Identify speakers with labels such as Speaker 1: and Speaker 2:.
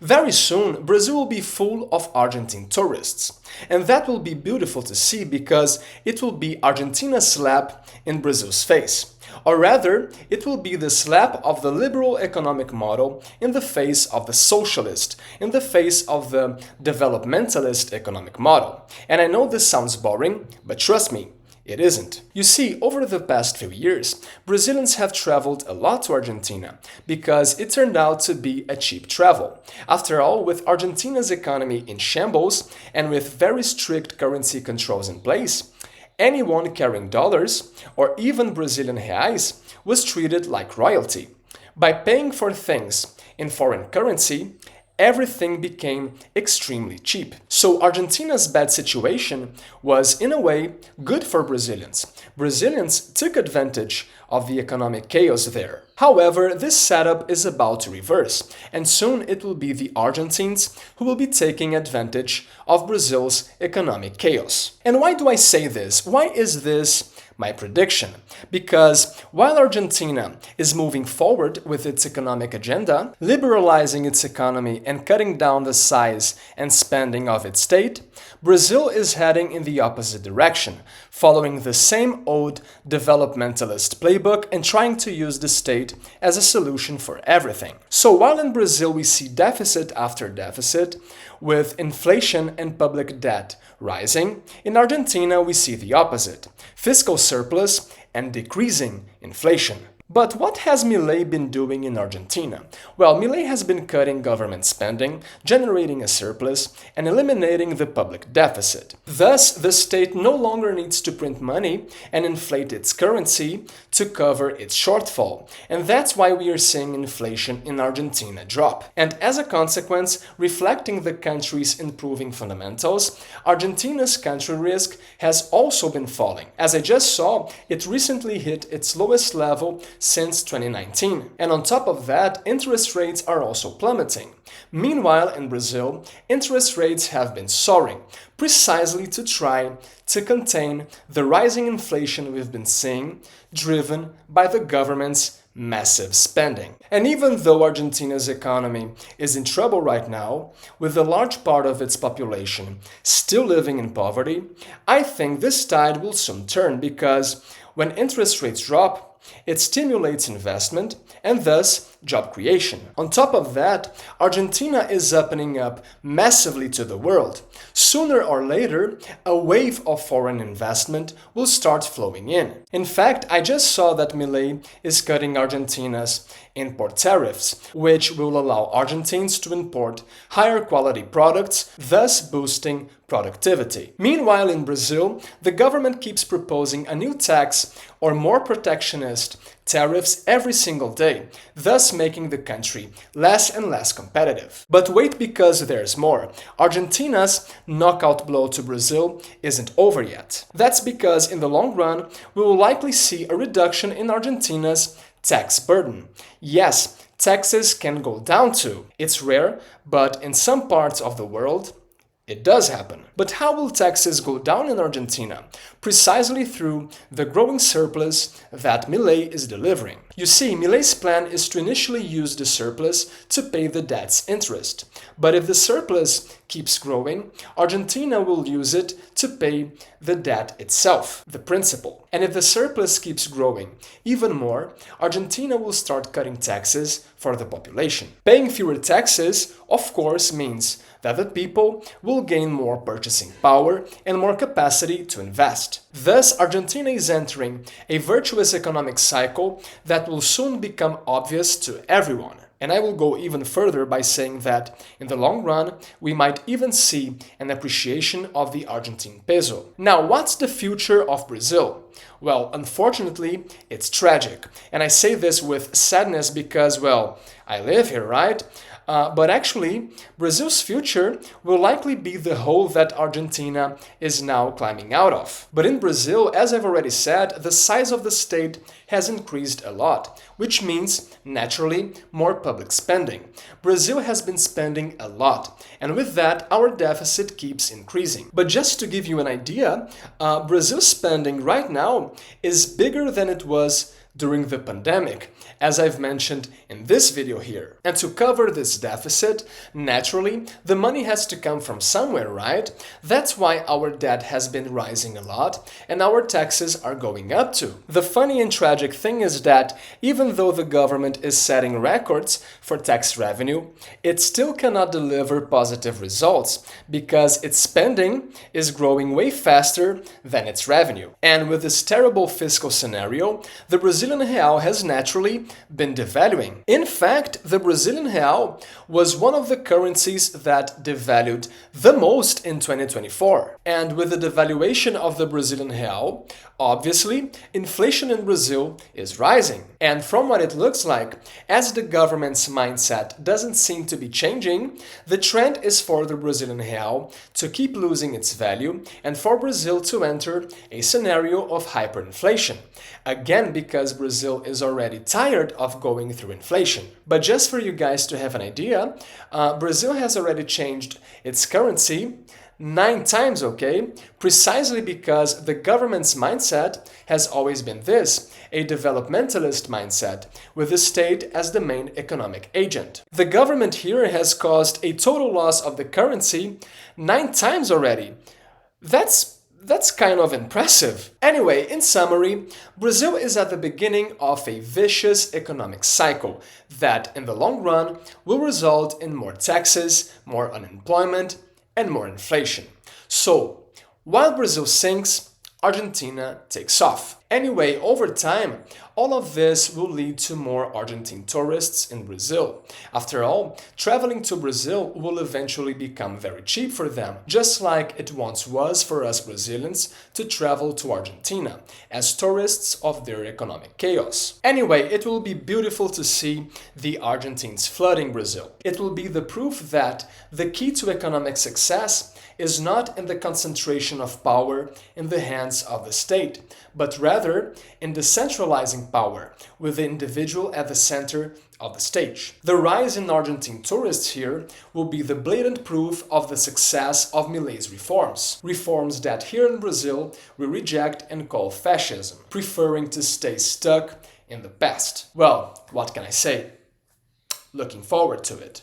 Speaker 1: Very soon, Brazil will be full of Argentine tourists. And that will be beautiful to see because it will be Argentina's slap in Brazil's face. Or rather, it will be the slap of the liberal economic model in the face of the socialist, in the face of the developmentalist economic model. And I know this sounds boring, but trust me, it isn't. You see, over the past few years, Brazilians have traveled a lot to Argentina because it turned out to be a cheap travel. After all, with Argentina's economy in shambles and with very strict currency controls in place, anyone carrying dollars or even Brazilian reais was treated like royalty. By paying for things in foreign currency, everything became extremely cheap. So Argentina's bad situation was, in a way, good for Brazilians. Brazilians took advantage of the economic chaos there. However, this setup is about to reverse, and soon it will be the Argentines who will be taking advantage of Brazil's economic chaos. And why do I say this? Why is this my prediction? Because while Argentina is moving forward with its economic agenda, liberalizing its economy and cutting down the size and spending of its state, Brazil is heading in the opposite direction, following the same old developmentalist playbook and trying to use the state as a solution for everything. So while in Brazil we see deficit after deficit, with inflation and public debt rising, in Argentina we see the opposite, fiscal surplus and decreasing inflation. But what has Milei been doing in Argentina? Well, Milei has been cutting government spending, generating a surplus, and eliminating the public deficit. Thus, the state no longer needs to print money and inflate its currency to cover its shortfall. And that's why we are seeing inflation in Argentina drop. And as a consequence, reflecting the country's improving fundamentals, Argentina's country risk has also been falling. As I just saw, it recently hit its lowest level since 2019. And on top of that, interest rates are also plummeting. Meanwhile, in Brazil, interest rates have been soaring, precisely to try to contain the rising inflation we've been seeing, driven by the government's massive spending. And even though Argentina's economy is in trouble right now, with a large part of its population still living in poverty, I think this tide will soon turn because when interest rates drop, it stimulates investment and thus job creation. On top of that, Argentina is opening up massively to the world. Sooner or later, a wave of foreign investment will start flowing in. In fact, I just saw that Milei is cutting Argentina's import tariffs, which will allow Argentines to import higher quality products, thus boosting productivity. Meanwhile, in Brazil, the government keeps proposing a new tax or more protectionist tariffs every single day, thus making the country less and less competitive. But wait, because there's more. Argentina's knockout blow to Brazil isn't over yet. That's because in the long run, we will likely see a reduction in Argentina's tax burden. Yes, taxes can go down too. It's rare, but in some parts of the world, it does happen. But how will taxes go down in Argentina? Precisely through the growing surplus that Milei is delivering. You see, Milei's plan is to initially use the surplus to pay the debt's interest. But if the surplus keeps growing, Argentina will use it to pay the debt itself, the principal. And if the surplus keeps growing even more, Argentina will start cutting taxes for the population. Paying fewer taxes, of course, means that the people will gain more purchasing power and more capacity to invest. Thus, Argentina is entering a virtuous economic cycle that will soon become obvious to everyone. And I will go even further by saying that in the long run, we might even see an appreciation of the Argentine peso. Now, what's the future of Brazil? Well, unfortunately, it's tragic. And I say this with sadness because, well, I live here, right? But actually, Brazil's future will likely be the hole that Argentina is now climbing out of. But in Brazil, as I've already said, the size of the state has increased a lot, which means, naturally, more public spending. Brazil has been spending a lot, and with that, our deficit keeps increasing. But just to give you an idea, Brazil's spending right now is bigger than it was during the pandemic, as I've mentioned in this video here. And to cover this deficit, naturally, the money has to come from somewhere, right? That's why our debt has been rising a lot and our taxes are going up too. The funny and tragic thing is that even though the government is setting records for tax revenue, it still cannot deliver positive results because its spending is growing way faster than its revenue. And with this terrible fiscal scenario, the Brazilian real has naturally been devaluing. In fact, the Brazilian real was one of the currencies that devalued the most in 2024. And with the devaluation of the Brazilian real, obviously, inflation in Brazil is rising. And from what it looks like, as the government's mindset doesn't seem to be changing, the trend is for the Brazilian real to keep losing its value and for Brazil to enter a scenario of hyperinflation. Again, because Brazil is already tired of going through inflation. But just for you guys to have an idea, Brazil has already changed its currency 9 times, okay? Precisely because the government's mindset has always been this, a developmentalist mindset, with the state as the main economic agent. The government here has caused a total loss of the currency 9 times already. That's kind of impressive. Anyway, in summary, Brazil is at the beginning of a vicious economic cycle that, in the long run, will result in more taxes, more unemployment, and more inflation. So, while Brazil sinks, Argentina takes off. Anyway, over time, all of this will lead to more Argentine tourists in Brazil. After all, traveling to Brazil will eventually become very cheap for them, just like it once was for us Brazilians to travel to Argentina, as tourists of their economic chaos. Anyway, it will be beautiful to see the Argentines flooding Brazil. It will be the proof that the key to economic success is not in the concentration of power in the hands of the state, but rather in decentralizing power, with the individual at the center of the stage. The rise in Argentine tourists here will be the blatant proof of the success of Milei's reforms. Reforms that here in Brazil we reject and call fascism, preferring to stay stuck in the past. Well, what can I say? Looking forward to it.